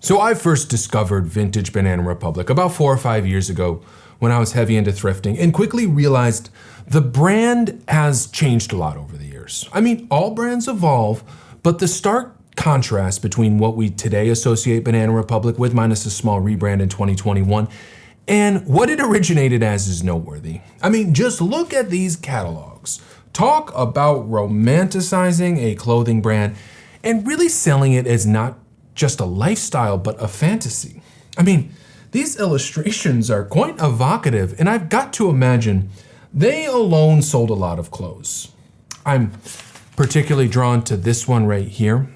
So I first discovered vintage Banana Republic about 4 or 5 years ago when I was heavy into thrifting and quickly realized the brand has changed a lot over the years. I mean, all brands evolve, but the stark contrast between what we today associate Banana Republic with, minus a small rebrand in 2021, and what it originated as is noteworthy. I mean, just look at these catalogs. Talk about romanticizing a clothing brand and really selling it as not just a lifestyle, but a fantasy. I mean, these illustrations are quite evocative, and I've got to imagine they alone sold a lot of clothes. I'm particularly drawn to this one right here.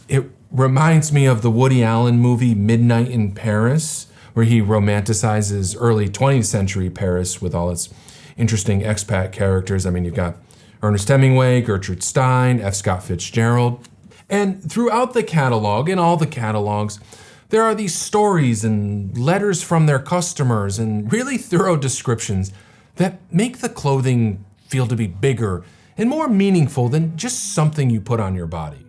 It reminds me of the Woody Allen movie Midnight in Paris, where he romanticizes early 20th century Paris with all its interesting expat characters. I mean, you've got Ernest Hemingway, Gertrude Stein, F. Scott Fitzgerald. And throughout the catalog, in all the catalogs, there are these stories and letters from their customers and really thorough descriptions that make the clothing feel to be bigger and more meaningful than just something you put on your body.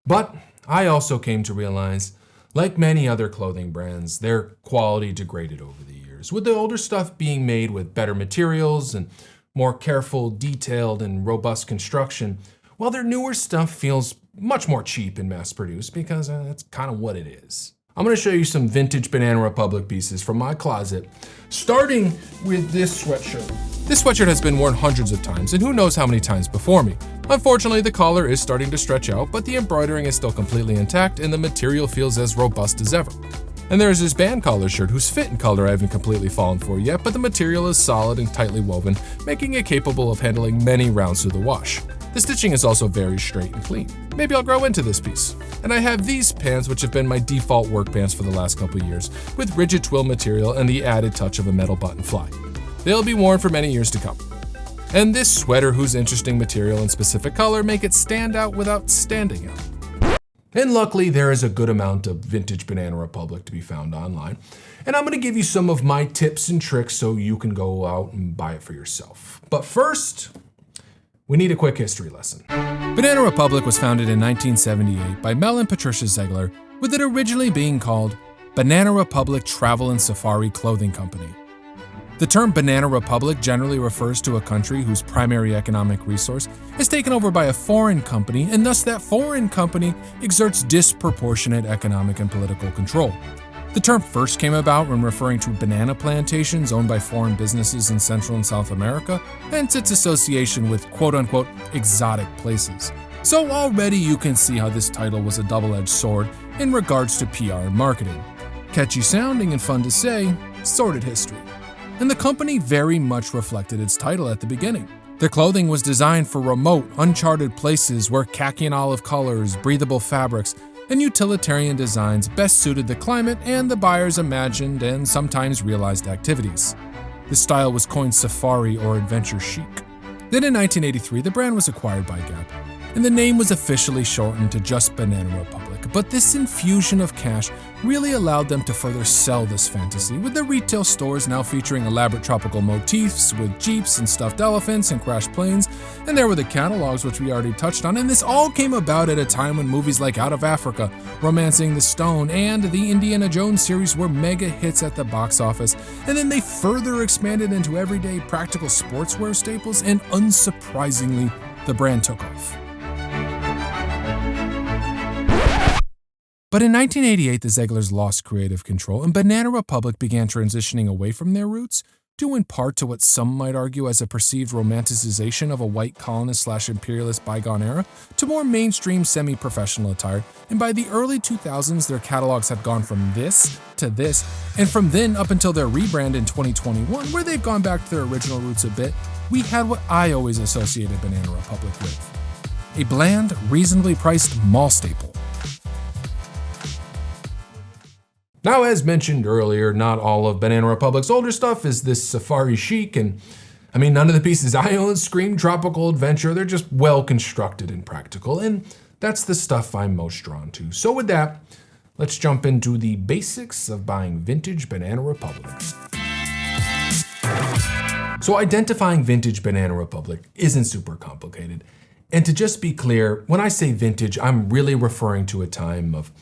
But I also came to realize, like many other clothing brands, their quality degraded over the years, with the older stuff being made with better materials and more careful, detailed, and robust construction, while their newer stuff feels much more cheap and mass-produced because that's kind of what it is. I'm gonna show you some vintage Banana Republic pieces from my closet, starting with this sweatshirt. This sweatshirt has been worn hundreds of times, and who knows how many times before me. Unfortunately, the collar is starting to stretch out, but the embroidering is still completely intact, and the material feels as robust as ever. And there's this band collar shirt whose fit and color I haven't completely fallen for yet, but the material is solid and tightly woven, making it capable of handling many rounds through the wash. The stitching is also very straight and clean. Maybe I'll grow into this piece. And I have these pants, which have been my default work pants for the last couple years, with rigid twill material and the added touch of a metal button fly. They'll be worn for many years to come. And this sweater, whose interesting material and specific color make it stand out without standing out. And luckily, there is a good amount of vintage Banana Republic to be found online. And I'm gonna give you some of my tips and tricks so you can go out and buy it for yourself. But first, we need a quick history lesson. Banana Republic was founded in 1978 by Mel and Patricia Zegler, with it originally being called Banana Republic Travel and Safari Clothing Company. The term Banana Republic generally refers to a country whose primary economic resource is taken over by a foreign company, and thus that foreign company exerts disproportionate economic and political control. The term first came about when referring to banana plantations owned by foreign businesses in Central and South America, hence its association with quote-unquote exotic places. So already you can see how this title was a double-edged sword in regards to PR and marketing. Catchy sounding and fun to say, sordid history. And the company very much reflected its title at the beginning. Their clothing was designed for remote, uncharted places where khaki and olive colors, breathable fabrics, and utilitarian designs best suited the climate and the buyer's imagined and sometimes realized activities. This style was coined safari or adventure chic. Then in 1983, the brand was acquired by Gap, and the name was officially shortened to just Banana Republic. But this infusion of cash really allowed them to further sell this fantasy, with their retail stores now featuring elaborate tropical motifs with jeeps and stuffed elephants and crashed planes, and there were the catalogs, which we already touched on, and this all came about at a time when movies like Out of Africa, Romancing the Stone, and the Indiana Jones series were mega hits at the box office, and then they further expanded into everyday practical sportswear staples, and unsurprisingly, the brand took off. But in 1988, the Zeglers lost creative control, and Banana Republic began transitioning away from their roots, due in part to what some might argue as a perceived romanticization of a white colonist/imperialist bygone era, to more mainstream semi-professional attire, and by the early 2000s, their catalogs had gone from this to this, and from then up until their rebrand in 2021, where they've gone back to their original roots a bit, we had what I always associated Banana Republic with: a bland, reasonably priced mall staple. Now, as mentioned earlier, not all of Banana Republic's older stuff is this safari chic, and I mean, none of the pieces I own scream tropical adventure. They're just well constructed and practical, and that's the stuff I'm most drawn to. So with that, let's jump into the basics of buying vintage Banana Republic. So identifying vintage Banana Republic isn't super complicated. And to just be clear, when I say vintage, I'm really referring to a time of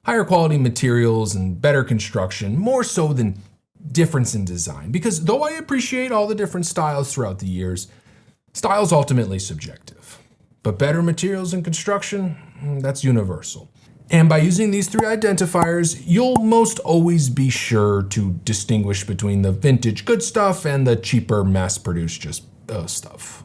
higher quality materials and better construction, more so than difference in design. Because though I appreciate all the different styles throughout the years, style's ultimately subjective. But better materials and construction, that's universal. And by using these three identifiers, you'll most always be sure to distinguish between the vintage good stuff and the cheaper mass-produced just stuff.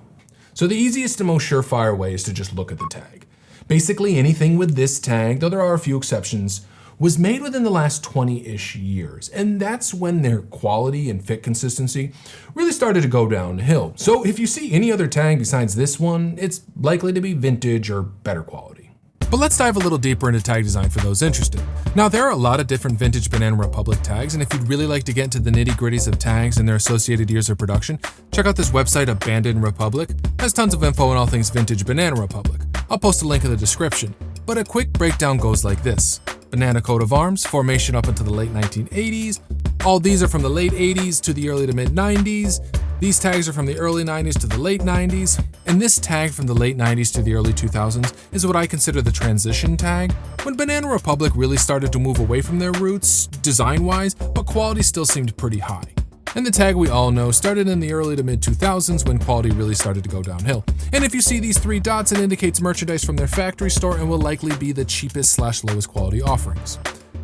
So the easiest and most surefire way is to just look at the tag. Basically anything with this tag, though there are a few exceptions, was made within the last 20-ish years. And that's when their quality and fit consistency really started to go downhill. So if you see any other tag besides this one, it's likely to be vintage or better quality. But let's dive a little deeper into tag design for those interested. Now, there are a lot of different vintage Banana Republic tags, and if you'd really like to get into the nitty-gritties of tags and their associated years of production, check out this website, Abandoned Republic. It has tons of info on all things vintage Banana Republic. I'll post a link in the description, but a quick breakdown goes like this. Banana coat of arms, formation up into the late 1980s. All these are from the late 80s to the early to mid 90s. These tags are from the early 90s to the late 90s, and this tag from the late 90s to the early 2000s is what I consider the transition tag, when Banana Republic really started to move away from their roots, design-wise, but quality still seemed pretty high. And the tag we all know started in the early to mid 2000s when quality really started to go downhill. And if you see these three dots, it indicates merchandise from their factory store and will likely be the cheapest / lowest quality offerings.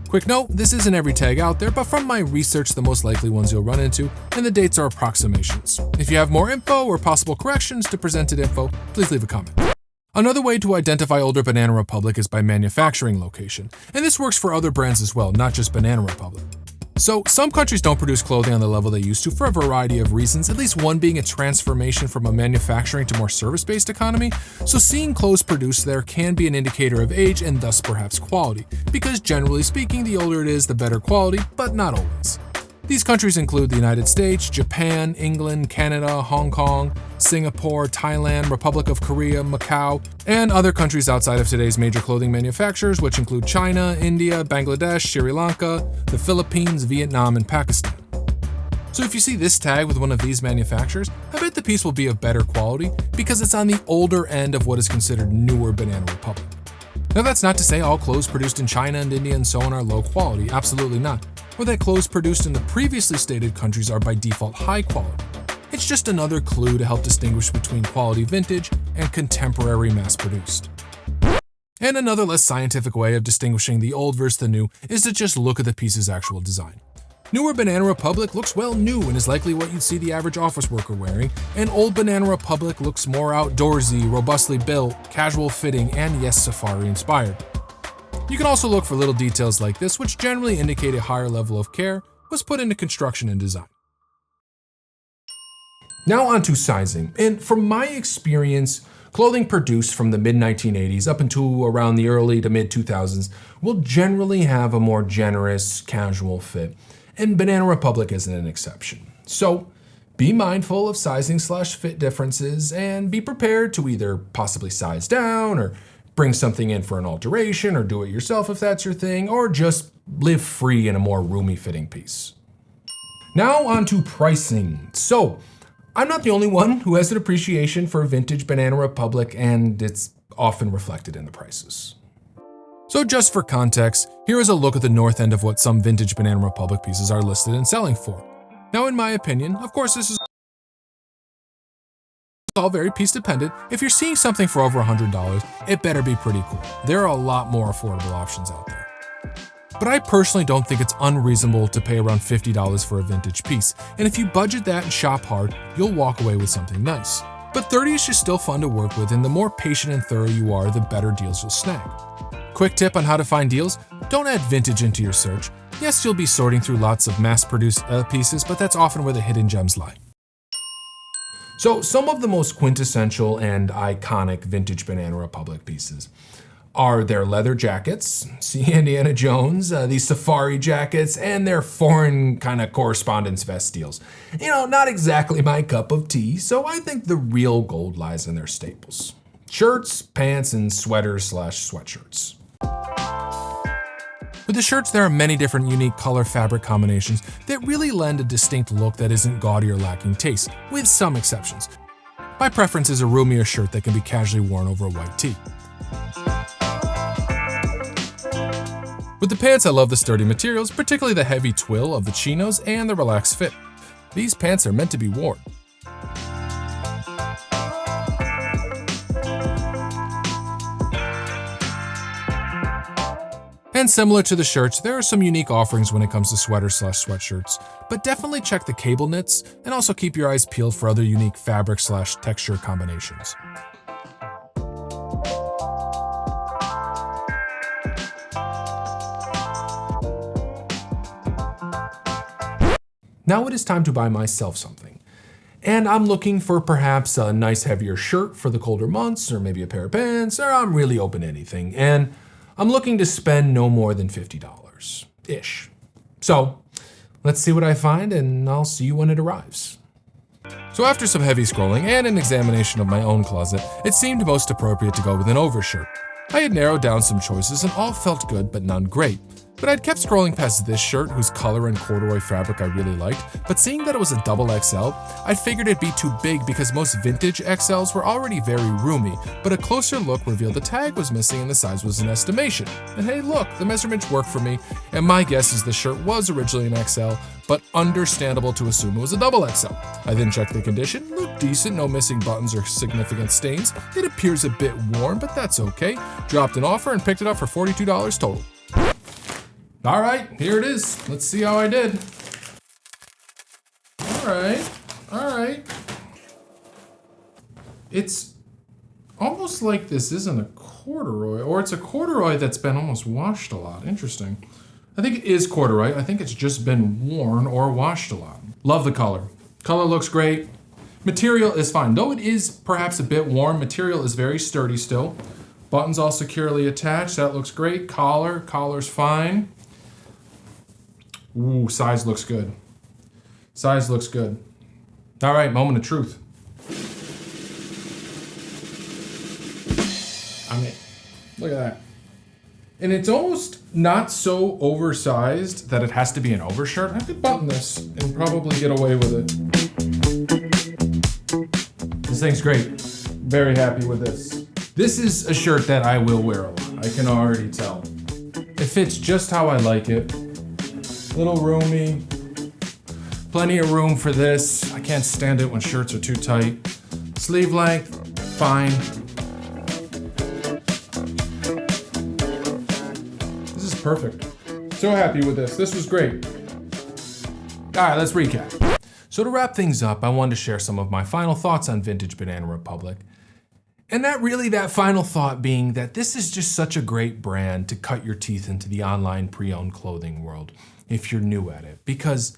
Quick note, this isn't every tag out there, but from my research, the most likely ones you'll run into, and the dates are approximations. If you have more info or possible corrections to presented info, please leave a comment. Another way to identify older Banana Republic is by manufacturing location, and this works for other brands as well, not just Banana Republic. So, some countries don't produce clothing on the level they used to for a variety of reasons, at least one being a transformation from a manufacturing to more service-based economy, so seeing clothes produced there can be an indicator of age and thus perhaps quality, because generally speaking, the older it is, the better quality, but not always. These countries include the United States, Japan, England, Canada, Hong Kong, Singapore, Thailand, Republic of Korea, Macau, and other countries outside of today's major clothing manufacturers, which include China, India, Bangladesh, Sri Lanka, the Philippines, Vietnam, and Pakistan. So if you see this tag with one of these manufacturers, I bet the piece will be of better quality because it's on the older end of what is considered newer Banana Republic. Now that's not to say all clothes produced in China and India and so on are low quality, absolutely not, or that clothes produced in the previously stated countries are by default high quality. It's just another clue to help distinguish between quality vintage and contemporary mass-produced. And another less scientific way of distinguishing the old versus the new is to just look at the piece's actual design. Newer Banana Republic looks well new and is likely what you'd see the average office worker wearing, and old Banana Republic looks more outdoorsy, robustly built, casual fitting, and yes, safari inspired. You can also look for little details like this, which generally indicate a higher level of care was put into construction and design. Now on to sizing, and from my experience, clothing produced from the mid-1980s up into around the early to mid-2000s will generally have a more generous, casual fit, and Banana Republic isn't an exception. So be mindful of sizing / fit differences and be prepared to either possibly size down or bring something in for an alteration or do it yourself if that's your thing, or just live free in a more roomy fitting piece. Now on to pricing. So I'm not the only one who has an appreciation for vintage Banana Republic, and it's often reflected in the prices. So just for context, here is a look at the north end of what some vintage Banana Republic pieces are listed and selling for. Now in my opinion, of course this is all very piece dependent. If you're seeing something for over $100, it better be pretty cool. There are a lot more affordable options out there. But I personally don't think it's unreasonable to pay around $50 for a vintage piece, and if you budget that and shop hard, you'll walk away with something nice. But $30 is just still fun to work with, and the more patient and thorough you are, the better deals you'll snag. Quick tip on how to find deals, don't add vintage into your search. Yes, you'll be sorting through lots of mass-produced pieces, but that's often where the hidden gems lie. So some of the most quintessential and iconic vintage Banana Republic pieces are their leather jackets, see Indiana Jones, these safari jackets, and their foreign kind of correspondence vest deals. You know, not exactly my cup of tea, so I think the real gold lies in their staples. Shirts, pants, and sweaters / sweatshirts. With the shirts, there are many different unique color fabric combinations that really lend a distinct look that isn't gaudy or lacking taste, with some exceptions. My preference is a roomier shirt that can be casually worn over a white tee. With the pants, I love the sturdy materials, particularly the heavy twill of the chinos and the relaxed fit. These pants are meant to be worn. And similar to the shirts, there are some unique offerings when it comes to sweaters/sweatshirts, but definitely check the cable knits and also keep your eyes peeled for other unique fabric/texture combinations. Now it is time to buy myself something. And I'm looking for perhaps a nice heavier shirt for the colder months, or maybe a pair of pants, or I'm really open to anything. And I'm looking to spend no more than $50-ish. So let's see what I find, and I'll see you when it arrives. So after some heavy scrolling and an examination of my own closet, it seemed most appropriate to go with an overshirt. I had narrowed down some choices and all felt good, but none great. But I'd kept scrolling past this shirt, whose color and corduroy fabric I really liked, but seeing that it was a double XL, I figured it'd be too big because most vintage XLs were already very roomy, but a closer look revealed the tag was missing and the size was an estimation. And hey look, the measurements work for me, and my guess is the shirt was originally an XL, but understandable to assume it was a double XL. I then checked the condition, looked decent, no missing buttons or significant stains. It appears a bit worn, but that's okay. Dropped an offer and picked it up for $42 total. All right, here it is. Let's see how I did. All right. It's almost like this isn't a corduroy, or it's a corduroy that's been almost washed a lot. Interesting. I think it is corduroy. I think it's just been worn or washed a lot. Love the color. Color looks great. Material is fine. Though it is perhaps a bit worn, material is very sturdy still. Buttons all securely attached. That looks great. Collar's fine. Ooh, size looks good. Size looks good. All right, moment of truth. I mean, look at that. And it's almost not so oversized that it has to be an overshirt. I could button this and probably get away with it. This thing's great. Very happy with this. This is a shirt that I will wear a lot. I can already tell. It fits just how I like it. Little roomy, plenty of room for this. I can't stand it when shirts are too tight. Sleeve length, fine. This is perfect. So happy with this. This was great. All right, let's recap. So to wrap things up, I wanted to share some of my final thoughts on Vintage Banana Republic. And that final thought being that this is just such a great brand to cut your teeth into the online pre-owned clothing world if you're new at it, because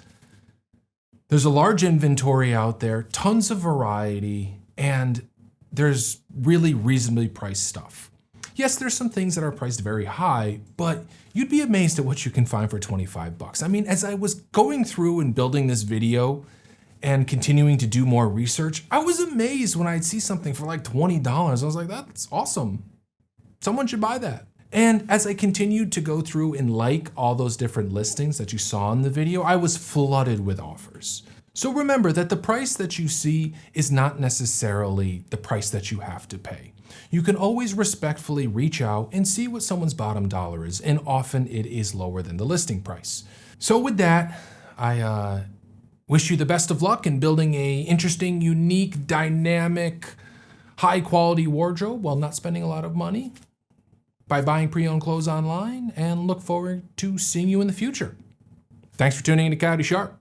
there's a large inventory out there, tons of variety, and there's really reasonably priced stuff. Yes, there's some things that are priced very high, but you'd be amazed at what you can find for $25. I mean, as I was going through and building this video and continuing to do more research, I was amazed when I'd see something for like $20. I was like, that's awesome. Someone should buy that. And as I continued to go through and like all those different listings that you saw in the video, I was flooded with offers. So remember that the price that you see is not necessarily the price that you have to pay. You can always respectfully reach out and see what someone's bottom dollar is, and often it is lower than the listing price. So with that, I wish you the best of luck in building a interesting, unique, dynamic, high-quality wardrobe while not spending a lot of money by buying pre-owned clothes online, and look forward to seeing you in the future. Thanks for tuning in to Coyote Sharp.